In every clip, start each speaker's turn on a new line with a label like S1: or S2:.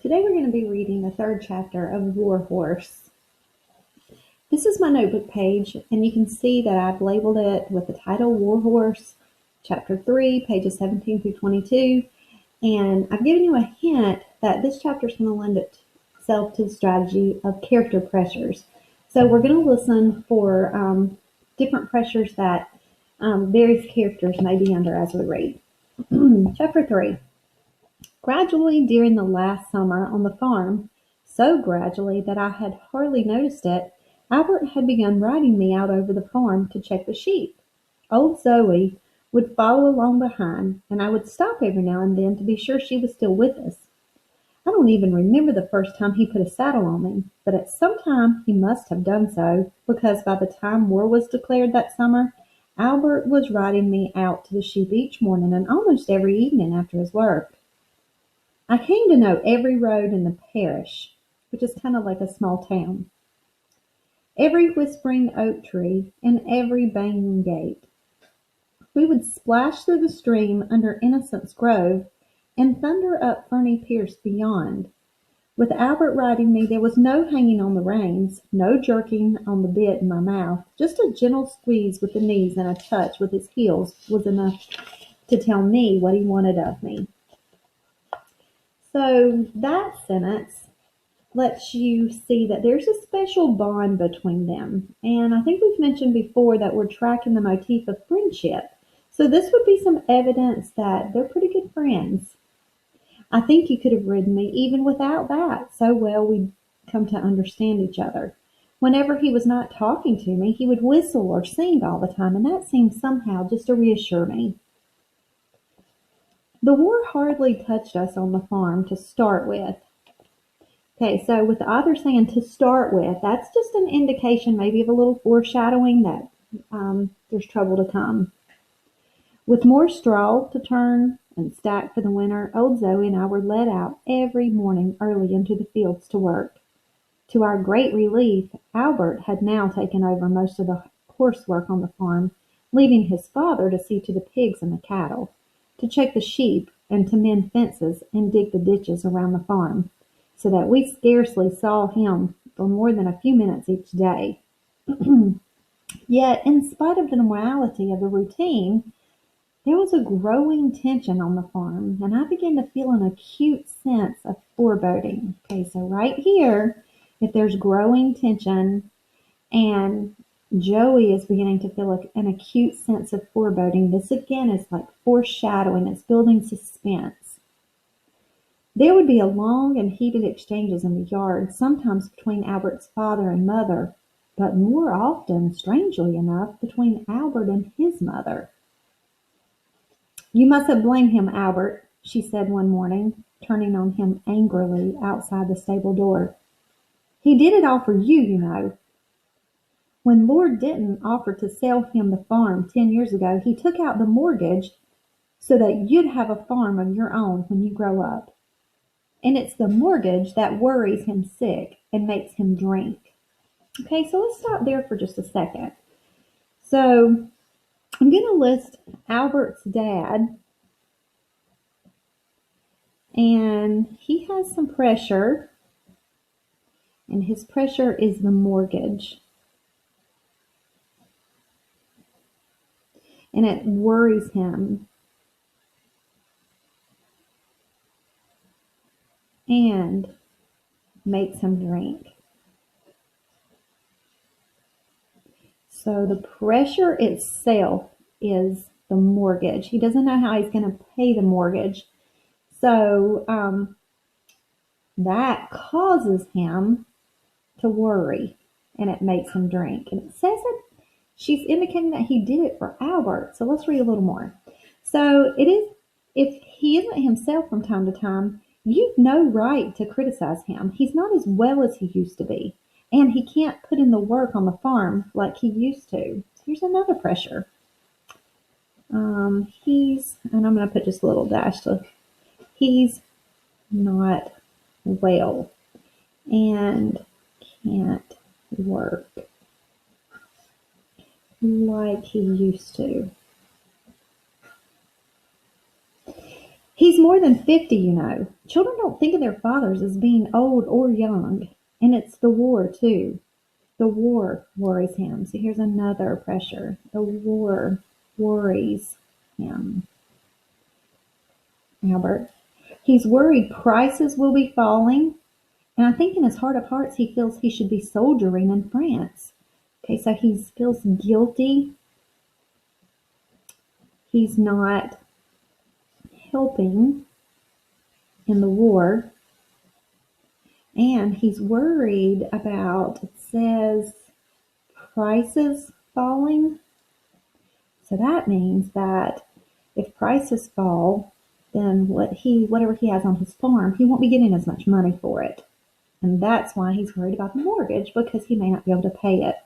S1: Today we're going to be reading the third chapter of War Horse. This is my notebook page, and you can see that I've labeled it with the title War Horse, Chapter 3, pages 17 through 22, and I've given you a hint that this chapter is going to lend itself to the strategy of character pressures. So we're going to listen for different pressures that various characters may be under as we read. Chapter 3. Gradually during the last summer on the farm, so gradually that I had hardly noticed it, Albert had begun riding me out over the farm to check the sheep. Old Zoe would follow along behind, and I would stop every now and then to be sure she was still with us. I don't even remember the first time he put a saddle on me, but at some time he must have done so, because by the time war was declared that summer, Albert was riding me out to the sheep each morning and almost every evening after his work. I came to know every road in the parish, which is kind of like a small town, every whispering oak tree, and every banging gate. We would splash through the stream under Innocents Grove and thunder up Ferny Pierce beyond. With Albert riding me, there was no hanging on the reins, no jerking on the bit in my mouth. Just a gentle squeeze with the knees and a touch with his heels was enough to tell me what he wanted of me. So that sentence lets you see that there's a special bond between them. And I think we've mentioned before that we're tracking the motif of friendship. So this would be some evidence that they're pretty good friends. I think you could have ridden me even without that. So well we'd come to understand each other. Whenever he was not talking to me, he would whistle or sing all the time, and that seemed somehow just to reassure me. The war hardly touched us on the farm to start with. Okay, so with the author saying to start with, that's just an indication maybe of a little foreshadowing that there's trouble to come. With more straw to turn and stack for the winter, old Zoe and I were led out every morning early into the fields to work. To our great relief, Albert had now taken over most of the horse work on the farm, leaving his father to see to the pigs and the cattle, to check the sheep, and to mend fences and dig the ditches around the farm, so that we scarcely saw him for more than a few minutes each day. Yet, in spite of the normality of the routine, there was a growing tension on the farm, and I began to feel an acute sense of foreboding. Okay, so right here, if there's growing tension and Joey is beginning to feel an acute sense of foreboding, this again is like foreshadowing, it's building suspense. There would be a long and heated exchanges in the yard, sometimes between Albert's father and mother, but more often, strangely enough, between Albert and his mother. "You mustn't blame him, Albert," she said one morning, turning on him angrily outside the stable door. "He did it all for you, you know. When Lord Denton offered to sell him the farm 10 years ago, he took out the mortgage so that you'd have a farm of your own when you grow up. And it's the mortgage that worries him sick and makes him drink." Okay, so let's stop there for just a second. So I'm going to list Albert's dad, and he has some pressure, and his pressure is the mortgage. And it worries him and makes him drink. So the pressure itself is the mortgage. He doesn't know how he's going to pay the mortgage. So that causes him to worry, and it makes him drink. And it says that she's indicating that he did it for Albert. So let's read a little more. So it is, if he isn't himself from time to time, you've no right to criticize him. He's not as well as he used to be, and he can't put in the work on the farm like he used to. So here's another pressure. And I'm going to put just a little dash to, he's not well and can't work like he used to. He's more than 50, you know. Children don't think of their fathers as being old or young. And it's the war, too. The war worries him. So here's another pressure. The war worries him. Albert. He's worried prices will be falling. And I think in his heart of hearts, he feels he should be soldiering in France. Okay, so he feels guilty. He's not helping in the war. And he's worried about, it says, prices falling. So that means that if prices fall, then whatever he has on his farm, he won't be getting as much money for it. And that's why he's worried about the mortgage, because he may not be able to pay it.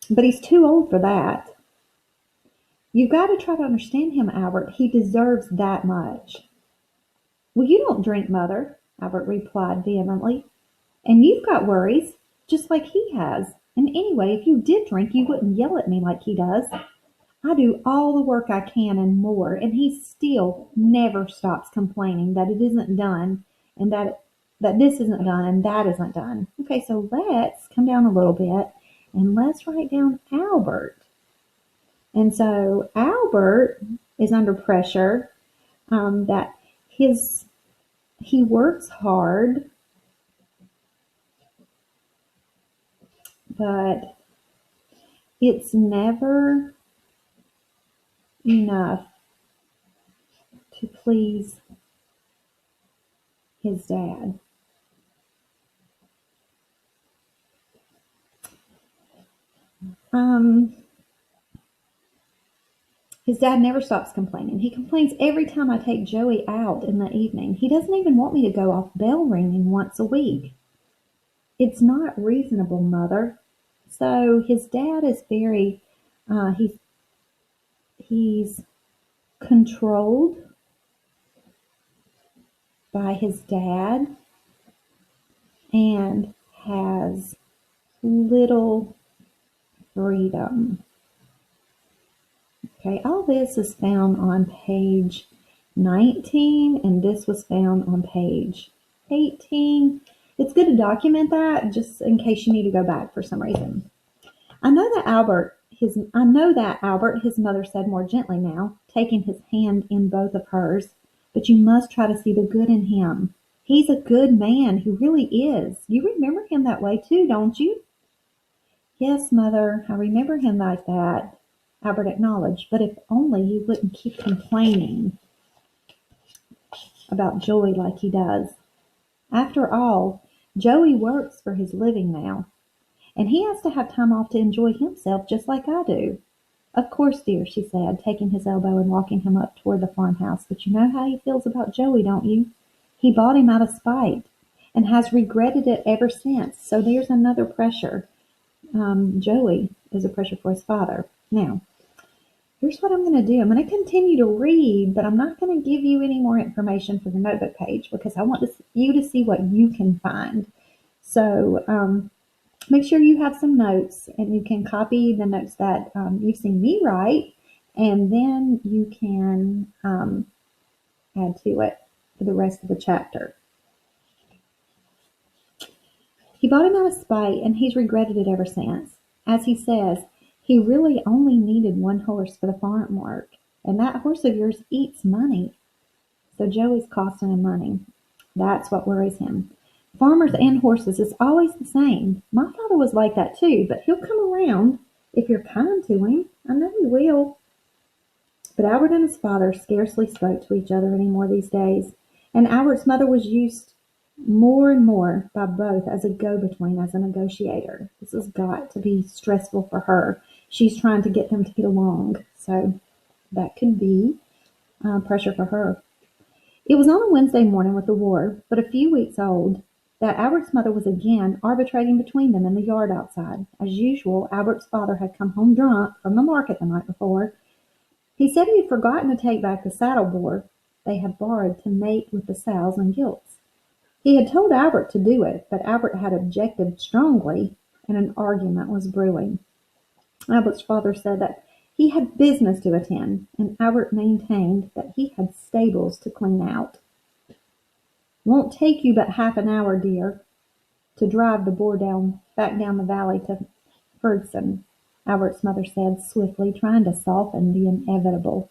S1: But he's too old for that. You've got to try to understand him, Albert. He deserves that much. Well, you don't drink, Mother, Albert replied vehemently. And you've got worries, just like he has. And anyway, if you did drink, you wouldn't yell at me like he does. I do all the work I can and more, and he still never stops complaining that it isn't done, and that this isn't done, and that isn't done. Okay, so let's come down a little bit, and let's write down Albert. And so Albert is under pressure that he works hard, but it's never enough to please his dad. His dad never stops complaining. He complains every time I take Joey out in the evening. He doesn't even want me to go off bell ringing once a week. It's not reasonable, Mother. So his dad is very, he's controlled by his dad and has little freedom. Okay, all this is found on page 19, and this was found on page 18. It's good to document that just in case you need to go back for some reason. I know that Albert, his mother said more gently now, taking his hand in both of hers, but you must try to see the good in him. He's a good man, he really is. You remember him that way too, don't you? Yes, Mother, I remember him like that, Albert acknowledged, but if only he wouldn't keep complaining about Joey like he does. After all, Joey works for his living now, and he has to have time off to enjoy himself just like I do. Of course, dear, she said, taking his elbow and walking him up toward the farmhouse, but you know how he feels about Joey, don't you? He bought him out of spite and has regretted it ever since, so there's another pressure. Joey is a pressure for his father. Now, here's what I'm going to do. I'm going to continue to read, but I'm not going to give you any more information for the notebook page because I want you to see what you can find. So make sure you have some notes, and you can copy the notes that you've seen me write, and then you can add to it for the rest of the chapter. He bought him out of spite, and he's regretted it ever since. As he says, he really only needed one horse for the farm work, and that horse of yours eats money. So Joey's costing him money. That's what worries him. Farmers and horses is always the same. My father was like that too, but he'll come around if you're kind to him. I know he will. But Albert and his father scarcely spoke to each other anymore these days, and Albert's mother was used more and more by both as a go-between, as a negotiator. This has got to be stressful for her. She's trying to get them to get along, so that could be pressure for her. It was on a Wednesday morning with the war, but a few weeks old, that Albert's mother was again arbitrating between them in the yard outside. As usual, Albert's father had come home drunk from the market the night before. He said he had forgotten to take back the saddle board they had borrowed to mate with the sows and gilts. He had told Albert to do it, but Albert had objected strongly, and an argument was brewing. Albert's father said that He had business to attend, and Albert maintained that he had stables to clean out. "Won't take you but half an hour, dear, to drive the boar back down the valley to Ferguson," Albert's mother said swiftly, trying to soften the inevitable.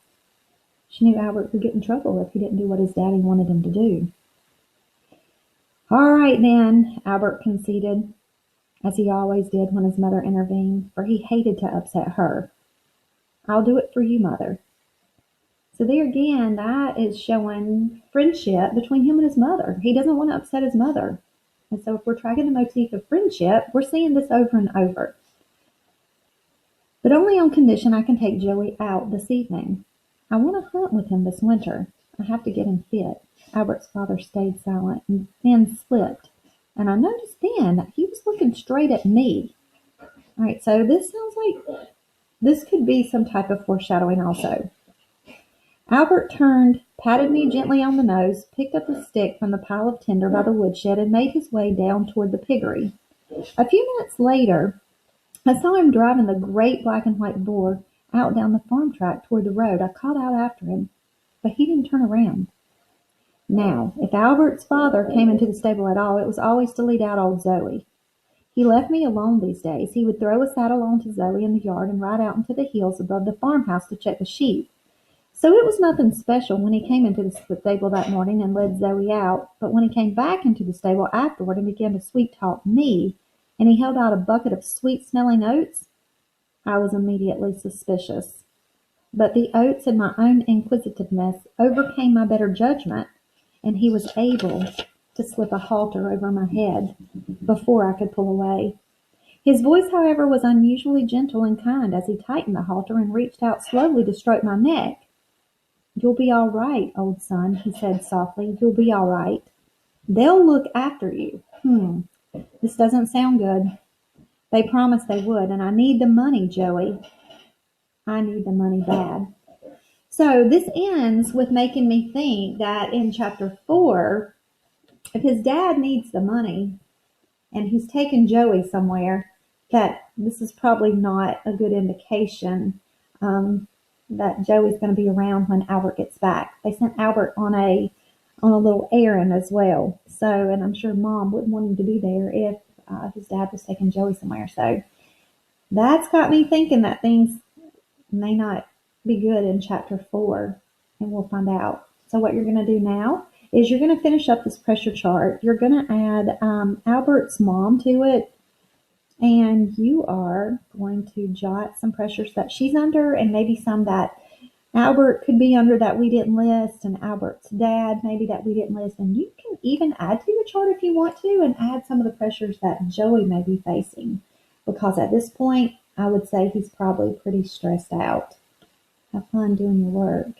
S1: She knew Albert could get in trouble if he didn't do what his daddy wanted him to do. "All right, then," Albert conceded, as he always did when his mother intervened, for he hated to upset her. "I'll do it for you, Mother." So there again, that is showing friendship between him and his mother. He doesn't want to upset his mother. And so if we're tracking the motif of friendship, we're seeing this over and over. "But only on condition I can take Joey out this evening. I want to hunt with him this winter. I have to get him fit." Albert's father stayed silent and then slipped. And I noticed then that he was looking straight at me. All right, so this sounds like this could be some type of foreshadowing also. Albert turned, patted me gently on the nose, picked up a stick from the pile of tinder by the woodshed, and made his way down toward the piggery. A few minutes later, I saw him driving the great black and white boar out down the farm track toward the road. I called out after him, but he didn't turn around. Now, if Albert's father came into the stable at all, it was always to lead out old Zoe. He left me alone these days. He would throw a saddle on to Zoe in the yard and ride out into the hills above the farmhouse to check the sheep. So it was nothing special when he came into the stable that morning and led Zoe out, but when he came back into the stable afterward and began to sweet-talk me, and he held out a bucket of sweet-smelling oats, I was immediately suspicious. But the oats and my own inquisitiveness overcame my better judgment, and he was able to slip a halter over my head before I could pull away. His voice, however, was unusually gentle and kind as he tightened the halter and reached out slowly to stroke my neck. "You'll be all right, old son," he said softly. "You'll be all right. They'll look after you." This doesn't sound good. They promised they would, and I need the money, Joey. I need the money bad. So this ends with making me think that in chapter 4, if his dad needs the money and he's taken Joey somewhere, that this is probably not a good indication that Joey's going to be around when Albert gets back. They sent Albert on a little errand as well. So, and I'm sure Mom wouldn't want him to be there if his dad was taking Joey somewhere. So that's got me thinking that things may not be good in chapter 4, and we'll find out. So what you're going to do now is you're going to finish up this pressure chart. You're going to add Albert's mom to it, and you are going to jot some pressures that she's under and maybe some that Albert could be under that we didn't list, and Albert's dad maybe that we didn't list. And you can even add to your chart if you want to and add some of the pressures that Joey may be facing, because at this point I would say he's probably pretty stressed out. Have fun doing your work.